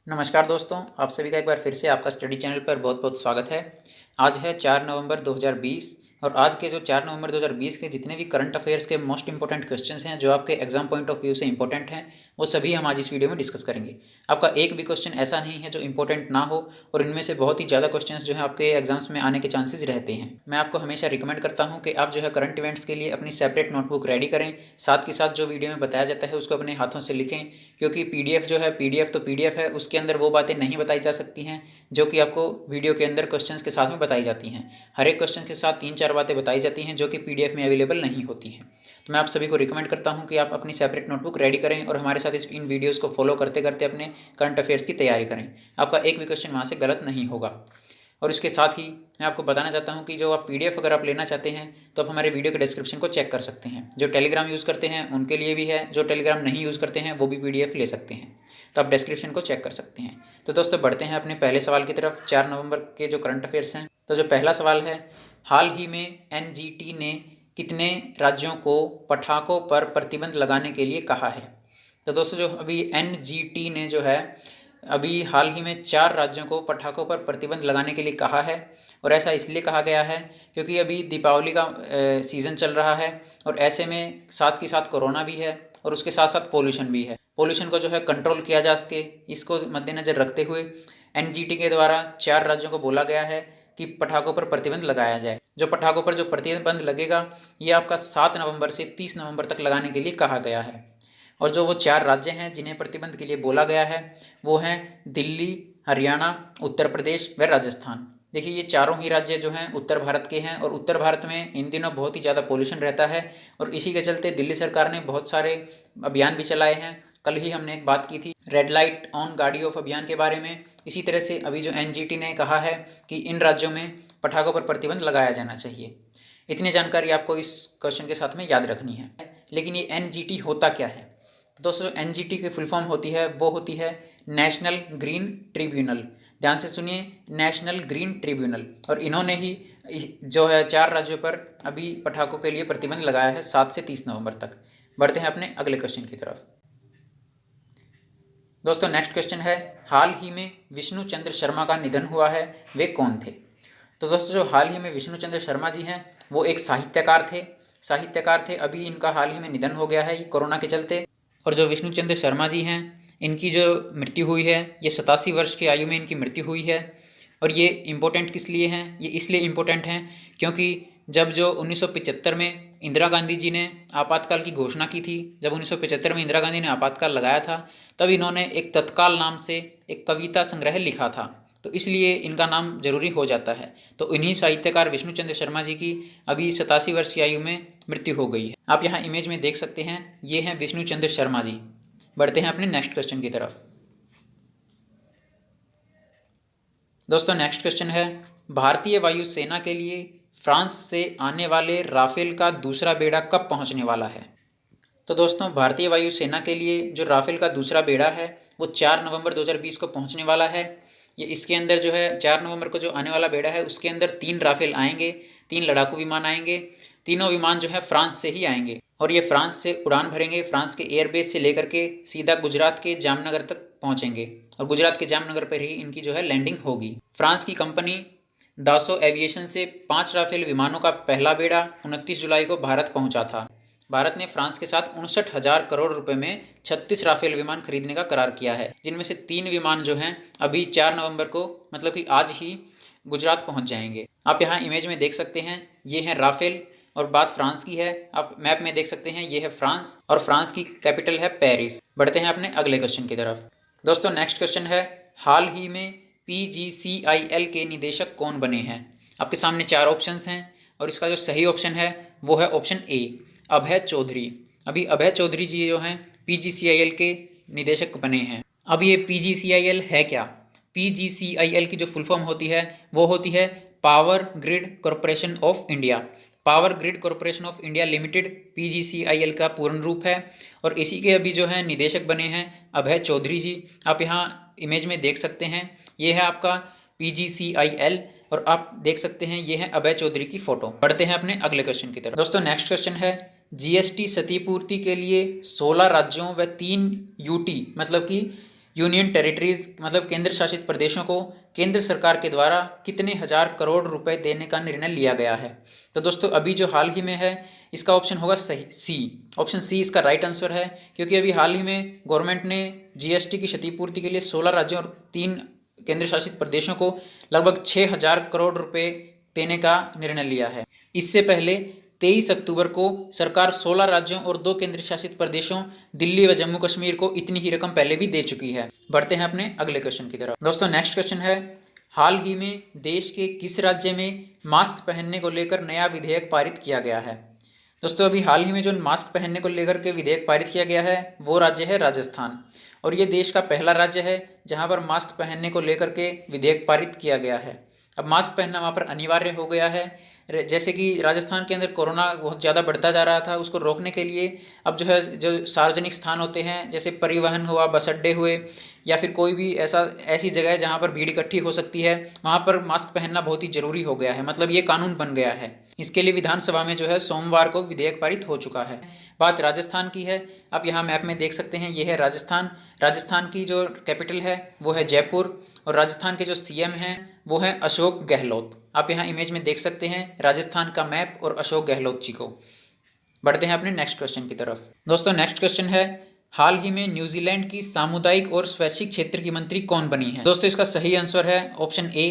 नमस्कार दोस्तों, आप सभी का एक बार फिर से आपका स्टडी चैनल पर बहुत बहुत स्वागत है। आज है 4 नवंबर 2020 और आज के जो 4 नवंबर 2020 के जितने भी करंट अफेयर्स के मोस्ट इंपॉर्टेंट क्वेश्चंस हैं जो आपके एग्जाम पॉइंट ऑफ व्यू से इंपॉर्टेंट हैं, वो सभी हम आज इस वीडियो में डिस्कस करेंगे। आपका एक भी क्वेश्चन ऐसा नहीं है जो इंपॉर्टेंट ना हो और इनमें से बहुत ही ज़्यादा क्वेश्चंस जो है आपके एग्जाम्स में आने के चांसेस रहते हैं। मैं आपको हमेशा रिकमेंड करता हूँ कि आप जो है करंट इवेंट्स के लिए अपनी सेपरेट नोटबुक रेडी करें, साथ के साथ जो वीडियो में बताया जाता है उसको अपने हाथों से लिखें, क्योंकि पीडीएफ जो है पीडीएफ है, उसके अंदर वो बातें नहीं बताई जा सकती हैं जो कि आपको वीडियो के अंदर क्वेश्चंस के साथ में बताई जाती हैं। हर एक क्वेश्चन के साथ 3-4 बातें बताई जाती हैं जो कि पीडीएफ में अवेलेबल नहीं होती हैं। तो मैं आप सभी को रिकमेंड करता हूं कि आप अपनी सेपरेट नोटबुक रेडी करें और हमारे साथ इन वीडियोज़ को फॉलो करते करते अपने करंट अफेयर्स की तैयारी करें। आपका एक भी क्वेश्चन वहाँ से गलत नहीं होगा। और इसके साथ ही मैं आपको बताना चाहता हूं कि जो आप पीडीएफ अगर आप लेना चाहते हैं तो आप हमारे वीडियो के डिस्क्रिप्शन को चेक कर सकते हैं। जो टेलीग्राम यूज़ करते हैं उनके लिए भी है, जो टेलीग्राम नहीं यूज़ करते हैं वो भी पीडीएफ ले सकते हैं, तो आप डिस्क्रिप्शन को चेक कर सकते हैं। तो दोस्तों बढ़ते हैं अपने पहले सवाल की तरफ। 4 नवंबर के जो करंट अफेयर्स हैं, तो जो पहला सवाल है, हाल ही में एनजीटी ने कितने राज्यों को पटाखों पर प्रतिबंध लगाने के लिए कहा है? तो दोस्तों जो अभी एनजीटी ने जो है अभी हाल ही में 4 राज्यों को पटाखों पर प्रतिबंध लगाने के लिए कहा है। और ऐसा इसलिए कहा गया है क्योंकि अभी दीपावली का सीज़न चल रहा है और ऐसे में साथ के साथ कोरोना भी है और उसके साथ साथ पोल्यूशन भी है। पोल्यूशन को जो है कंट्रोल किया जा सके, इसको मद्देनज़र रखते हुए एनजीटी के द्वारा 4 राज्यों को बोला गया है कि पटाखों पर प्रतिबंध लगाया जाए। जो पटाखों पर जो प्रतिबंध लगेगा ये आपका 7 नवंबर से 30 नवंबर तक लगाने के लिए कहा गया है। और जो वो 4 राज्य हैं जिन्हें प्रतिबंध के लिए बोला गया है वो हैं दिल्ली, हरियाणा, उत्तर प्रदेश व राजस्थान। देखिए ये चारों ही राज्य जो हैं उत्तर भारत के हैं और उत्तर भारत में इन दिनों बहुत ही ज़्यादा पोल्यूशन रहता है और इसी के चलते दिल्ली सरकार ने बहुत सारे अभियान भी चलाए हैं। कल ही हमने एक बात की थी रेड लाइट ऑन गाड़ी ऑफ अभियान के बारे में। इसी तरह से अभी जो एनजीटी ने कहा है कि इन राज्यों में पटाखों पर प्रतिबंध लगाया जाना चाहिए। इतनी जानकारी आपको इस क्वेश्चन के साथ में याद रखनी है। लेकिन ये एनजीटी होता क्या है? दोस्तों एनजीटी की फुल फॉर्म होती है नेशनल ग्रीन ट्रिब्यूनल। ध्यान से सुनिए, नेशनल ग्रीन ट्रिब्यूनल। और इन्होंने ही जो है 4 राज्यों पर अभी पटाखों के लिए प्रतिबंध लगाया है 7 से 30 नवंबर तक। बढ़ते हैं अपने अगले क्वेश्चन की तरफ। दोस्तों नेक्स्ट क्वेश्चन है, हाल ही में विष्णु चंद्र शर्मा का निधन हुआ है, वे कौन थे? तो दोस्तों जो हाल ही में विष्णु चंद्र शर्मा जी हैं वो एक साहित्यकार थे। अभी इनका हाल ही में निधन हो गया है कोरोना के चलते। और जो विष्णु चंद्र शर्मा जी हैं इनकी जो मृत्यु हुई है ये 87 वर्ष की आयु में इनकी मृत्यु हुई है। और ये इम्पोर्टेंट किस लिए हैं? ये इसलिए इम्पोर्टेंट हैं क्योंकि जब जो 1975 में इंदिरा गांधी जी ने आपातकाल की घोषणा की थी, जब 1975 में इंदिरा गांधी ने आपातकाल लगाया था, तब इन्होंने एक तत्काल नाम से एक कविता संग्रह लिखा था, तो इसलिए इनका नाम जरूरी हो जाता है। तो इन्हीं साहित्यकार विष्णु चंद्र शर्मा जी की अभी 87 वर्ष की आयु में मृत्यु हो गई है। आप यहाँ इमेज में देख सकते हैं, ये हैं विष्णु चंद्र शर्मा जी। बढ़ते हैं अपने नेक्स्ट क्वेश्चन की तरफ। दोस्तों नेक्स्ट क्वेश्चन है, भारतीय वायुसेना के लिए फ्रांस से आने वाले राफेल का दूसरा बेड़ा कब पहुंचने वाला है? तो दोस्तों भारतीय वायुसेना के लिए जो राफेल का दूसरा बेड़ा है वो 4 नवंबर 2020 को पहुंचने वाला है। ये इसके अंदर जो है 4 नवंबर को जो आने वाला बेड़ा है उसके अंदर 3 राफेल आएंगे, 3 लड़ाकू विमान आएंगे। तीनों विमान जो है फ्रांस से ही आएंगे और ये फ्रांस से उड़ान भरेंगे। फ्रांस के एयरबेस से लेकर के सीधा गुजरात के जामनगर तक पहुंचेंगे और गुजरात के जामनगर पर ही इनकी जो है लैंडिंग होगी। फ्रांस की कंपनी दासो एविएशन से 5 राफेल विमानों का पहला बेड़ा 29 जुलाई को भारत पहुंचा था। भारत ने फ्रांस के साथ 59,000 करोड़ रुपए में 36 राफेल विमान खरीदने का करार किया है, जिनमें से 3 विमान जो हैं अभी 4 नवंबर को मतलब कि आज ही गुजरात पहुंच जाएंगे। आप यहाँ इमेज में देख सकते हैं, ये हैं राफेल और बात फ्रांस की है। आप मैप में देख सकते हैं, ये है फ्रांस और फ्रांस की कैपिटल है पेरिस। बढ़ते हैं अपने अगले क्वेश्चन की तरफ। दोस्तों नेक्स्ट क्वेश्चन है, हाल ही में PGCIL के निदेशक कौन बने हैं? आपके सामने 4 ऑप्शंस हैं और इसका जो सही ऑप्शन है वो है ऑप्शन ए, अभय चौधरी। अभी अभय चौधरी जी जो हैं PGCIL के निदेशक बने हैं। अब ये PGCIL है क्या? PGCIL की जो फुल फॉर्म होती है वो होती है power grid corporation of India. Power grid corporation of India limited PGCIL का पूर्ण रूप है और इसी के अभी जो है निदेशक बने हैं अभय चौधरी जी। आप यहाँ इमेज में देख सकते हैं, ये है आपका PGCIL और आप देख सकते हैं ये है अभय चौधरी की फोटो। बढ़ते हैं अपने अगले क्वेश्चन की तरफ। दोस्तों नेक्स्ट क्वेश्चन है, GST क्षतिपूर्ति के लिए 16 राज्यों व 3 UT मतलब कि यूनियन टेरिटरीज मतलब केंद्र शासित प्रदेशों को केंद्र सरकार के द्वारा कितने हजार करोड़ रुपए देने का निर्णय लिया गया है? तो दोस्तों अभी जो हाल ही में है इसका ऑप्शन होगा सही सी। ऑप्शन सी इसका राइट आंसर है, क्योंकि अभी हाल ही में गवर्नमेंट ने जीएसटी की क्षतिपूर्ति के लिए 16 राज्यों और 3 केंद्र शासित प्रदेशों को लगभग 6,000 करोड़ रुपए देने का निर्णय लिया है। इससे पहले 23 अक्टूबर को सरकार 16 राज्यों और 2 केंद्र शासित प्रदेशों दिल्ली व जम्मू कश्मीर को इतनी ही रकम पहले भी दे चुकी है। बढ़ते हैं अपने अगले क्वेश्चन की तरफ। दोस्तों नेक्स्ट क्वेश्चन है, हाल ही में देश के किस राज्य में मास्क पहनने को लेकर नया विधेयक पारित किया गया है? दोस्तों अभी हाल ही में जो मास्क पहनने को लेकर के विधेयक पारित किया गया है वो राज्य है राजस्थान, और ये देश का पहला राज्य है जहाँ पर मास्क पहनने को लेकर के विधेयक पारित किया गया है। अब मास्क पहनना वहाँ पर अनिवार्य हो गया है। जैसे कि राजस्थान के अंदर कोरोना बहुत ज़्यादा बढ़ता जा रहा था, उसको रोकने के लिए अब जो है जो सार्वजनिक स्थान होते हैं जैसे परिवहन हुआ, बस अड्डे हुए, या फिर कोई भी ऐसी जगह है जहाँ पर भीड़ इकट्ठी हो सकती है, वहाँ पर मास्क पहनना बहुत ही ज़रूरी हो गया है। मतलब ये कानून बन गया है। इसके लिए विधानसभा में जो है सोमवार को विधेयक पारित हो चुका है। बात राजस्थान की है। आप यहाँ मैप में देख सकते हैं, ये है राजस्थान। राजस्थान की जो कैपिटल है वो है जयपुर, और राजस्थान के जो सीएम हैं वो हैं अशोक गहलोत। आप यहाँ इमेज में देख सकते हैं राजस्थान का मैप और अशोक गहलोत जी को। बढ़ते हैं अपने नेक्स्ट क्वेश्चन की तरफ। दोस्तों नेक्स्ट क्वेश्चन है, हाल ही में न्यूजीलैंड की सामुदायिक और स्वैच्छिक क्षेत्र की मंत्री कौन बनी है? दोस्तों इसका सही आंसर है ऑप्शन ए।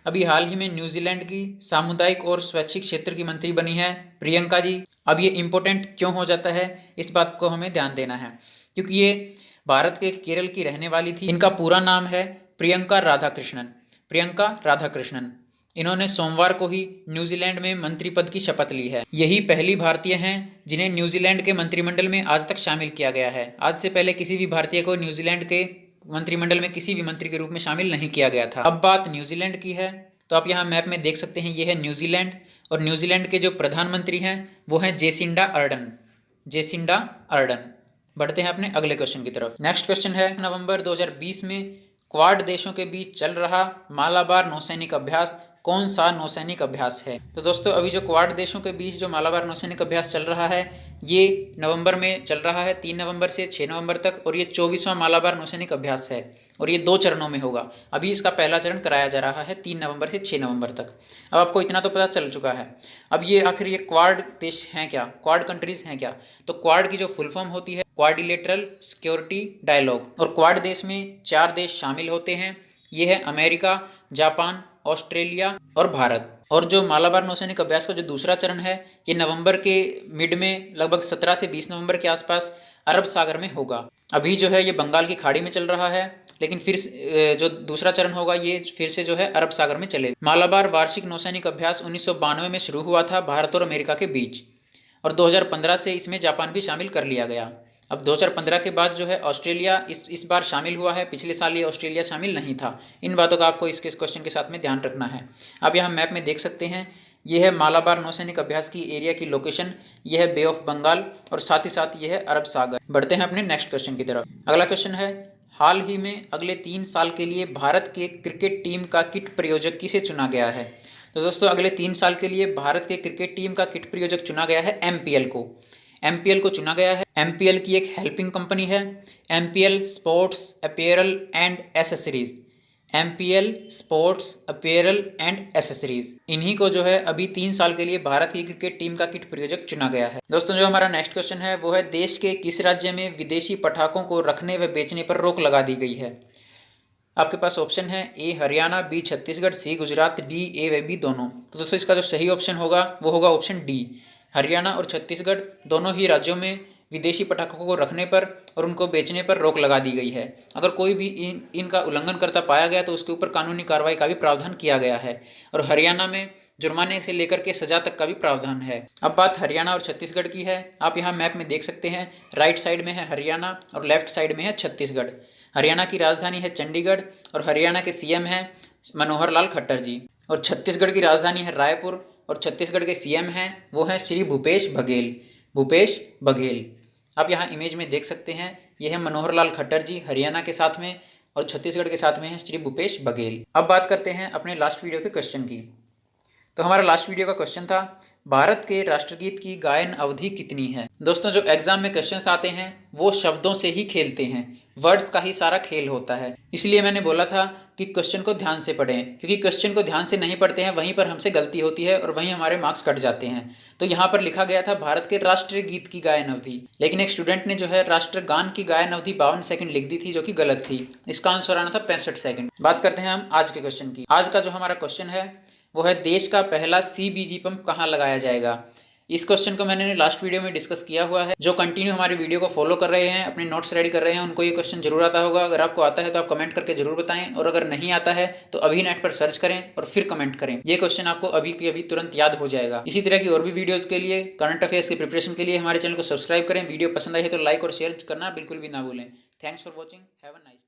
अभी हाल ही में न्यूजीलैंड की सामुदायिक और स्वैच्छिक क्षेत्र की मंत्री बनी है प्रियंका जी। अब ये इंपॉर्टेंट क्यों हो जाता है इस बात को हमें ध्यान देना है, क्योंकि ये भारत के केरल की रहने वाली थी। इनका पूरा नाम है प्रियंका राधाकृष्णन। प्रियंका राधाकृष्णन इन्होंने सोमवार को ही न्यूजीलैंड में मंत्री पद की शपथ ली है। यही पहली भारतीय हैं जिन्हें न्यूजीलैंड के मंत्रिमंडल में आज तक शामिल किया गया है। आज से पहले किसी भी भारतीय को न्यूजीलैंड के मंत्रिमंडल में किसी भी मंत्री के रूप में शामिल नहीं किया गया था। अब बात न्यूजीलैंड की है, तो आप यहाँ मैप में देख सकते हैं, ये है न्यूजीलैंड, और न्यूजीलैंड के जो प्रधानमंत्री हैं वो हैं जेसिंडा अर्डन। Jacinda Ardern. बढ़ते हैं अपने अगले क्वेश्चन की तरफ। नेक्स्ट क्वेश्चन है, नवंबर 2020 में क्वाड देशों के बीच चल रहा मालाबार नौसैनिक अभ्यास कौन सा नौसैनिक अभ्यास है? तो दोस्तों अभी जो क्वाड देशों के बीच जो मालाबार नौसैनिक अभ्यास चल रहा है ये नवंबर में चल रहा है, 3 नवंबर से 6 नवंबर तक, और ये 24वां मालाबार नौसैनिक अभ्यास है, और ये 2 चरणों में होगा। अभी इसका पहला चरण कराया जा रहा है 3 नवंबर से 6 नवंबर तक। अब आपको इतना तो पता चल चुका है। अब ये आखिर ये क्वाड देश हैं क्या, क्वाड कंट्रीज हैं क्या? तो क्वाड की जो फुल फॉर्म होती है क्वाड्रिलेटरल सिक्योरिटी डायलॉग, और क्वाड देश में 4 देश शामिल होते हैं। ये है अमेरिका, जापान, ऑस्ट्रेलिया और भारत। और जो मालाबार नौसैनिक अभ्यास का जो दूसरा चरण है ये नवंबर के मिड में लगभग 17 से 20 नवंबर के आसपास अरब सागर में होगा। अभी जो है ये बंगाल की खाड़ी में चल रहा है, लेकिन फिर जो दूसरा चरण होगा ये फिर से जो है अरब सागर में चलेगा। मालाबार वार्षिक नौसैनिक अभ्यास 1992 में शुरू हुआ था भारत और अमेरिका के बीच, और 2015 से इसमें जापान भी शामिल कर लिया गया। अब 2015 के बाद जो है ऑस्ट्रेलिया इस बार शामिल हुआ है। पिछले साल ये ऑस्ट्रेलिया शामिल नहीं था। इन बातों का आपको इसके क्वेश्चन के साथ में ध्यान रखना है। आप यहाँ मैप में देख सकते हैं, ये है मालाबार नौसैनिक अभ्यास की एरिया की लोकेशन, ये है बे ऑफ बंगाल, और साथ ही साथ ये है अरब सागर। बढ़ते हैं अपने नेक्स्ट क्वेश्चन की तरफ। अगला क्वेश्चन है, हाल ही में अगले 3 साल के लिए भारत के क्रिकेट टीम का किट प्रायोजक किसे चुना गया है? तो दोस्तों अगले 3 साल के लिए भारत के क्रिकेट टीम का किट प्रायोजक चुना गया है एमपीएल को। एमपीएल को चुना गया है। एमपीएल की एक हेल्पिंग कंपनी है MPL sports apparel and accessories. MPL sports apparel and accessories, इन्हीं को जो है अभी 3 साल के लिए भारत की क्रिकेट टीम का किट प्रायोजक चुना गया है। दोस्तों जो हमारा नेक्स्ट क्वेश्चन है वो है, देश के किस राज्य में विदेशी पटाखों को रखने व बेचने पर रोक लगा दी गई है? आपके पास ऑप्शन है A Haryana, B Chhattisgarh, C Gujarat, D A व बी दोनों। तो दोस्तों इसका जो सही ऑप्शन होगा वो होगा ऑप्शन डी। हरियाणा और छत्तीसगढ़ दोनों ही राज्यों में विदेशी पटाखों को रखने पर और उनको बेचने पर रोक लगा दी गई है। अगर कोई भी इनका उल्लंघन करता पाया गया तो उसके ऊपर कानूनी कार्रवाई का भी प्रावधान किया गया है, और हरियाणा में जुर्माने से लेकर के सजा तक का भी प्रावधान है। अब बात हरियाणा और छत्तीसगढ़ की है। आप यहाँ मैप में देख सकते हैं, राइट साइड में है हरियाणा और लेफ्ट साइड में है छत्तीसगढ़। हरियाणा की राजधानी है चंडीगढ़, और हरियाणा के सीएम हैं मनोहर लाल खट्टर जी, और छत्तीसगढ़ की राजधानी है रायपुर, और छत्तीसगढ़ के सीएम हैं वो हैं श्री भूपेश बघेल। भूपेश बघेल आप यहाँ इमेज में देख सकते हैं, ये है मनोहर लाल खट्टर जी हरियाणा के साथ में, और छत्तीसगढ़ के साथ में है श्री भूपेश बघेल। अब बात करते हैं अपने लास्ट वीडियो के क्वेश्चन की। तो हमारा लास्ट वीडियो का क्वेश्चन था, भारत के राष्ट्रगीत की गायन अवधि कितनी है? दोस्तों, जो एग्जाम में क्वेश्चंस आते हैं वो शब्दों से ही खेलते हैं, वर्ड्स का ही सारा खेल होता है। इसलिए मैंने बोला था कि क्वेश्चन को ध्यान से पढ़ें, क्योंकि क्वेश्चन को ध्यान से नहीं पढ़ते हैं वहीं पर हमसे गलती होती है और वहीं हमारे मार्क्स कट जाते हैं। तो यहाँ पर लिखा गया था भारत के राष्ट्रीय गीत की गायन अवधि, लेकिन एक स्टूडेंट ने जो है राष्ट्रगान की गायन अवधि 52 सेकंड लिख दी थी, जो कि गलत थी। इसका आंसर आना था 65 सेकंड। बात करते हैं हम आज के क्वेश्चन की। आज का जो हमारा क्वेश्चन है वो है, देश का पहला CBG पंप कहाँ लगाया जाएगा? इस क्वेश्चन को मैंने लास्ट वीडियो में डिस्कस किया हुआ है। जो कंटिन्यू हमारे वीडियो को फॉलो कर रहे हैं, अपने नोट्स रेडी कर रहे हैं, उनको ये क्वेश्चन जरूर आता होगा। अगर आपको आता है तो आप कमेंट करके जरूर बताएं, और अगर नहीं आता है तो अभी नेट पर सर्च करें और फिर कमेंट करें। ये क्वेश्चन आपको अभी के अभी तुरंत याद हो जाएगा। इसी तरह की और भी वीडियोज के लिए, करंट अफेयर्स की प्रिपरेशन के लिए हमारे चैनल को सब्सक्राइब करें। वीडियो पसंद आई है तो लाइक और शेयर करना बिल्कुल भी ना भूलें। Thanks for watching. Have a nice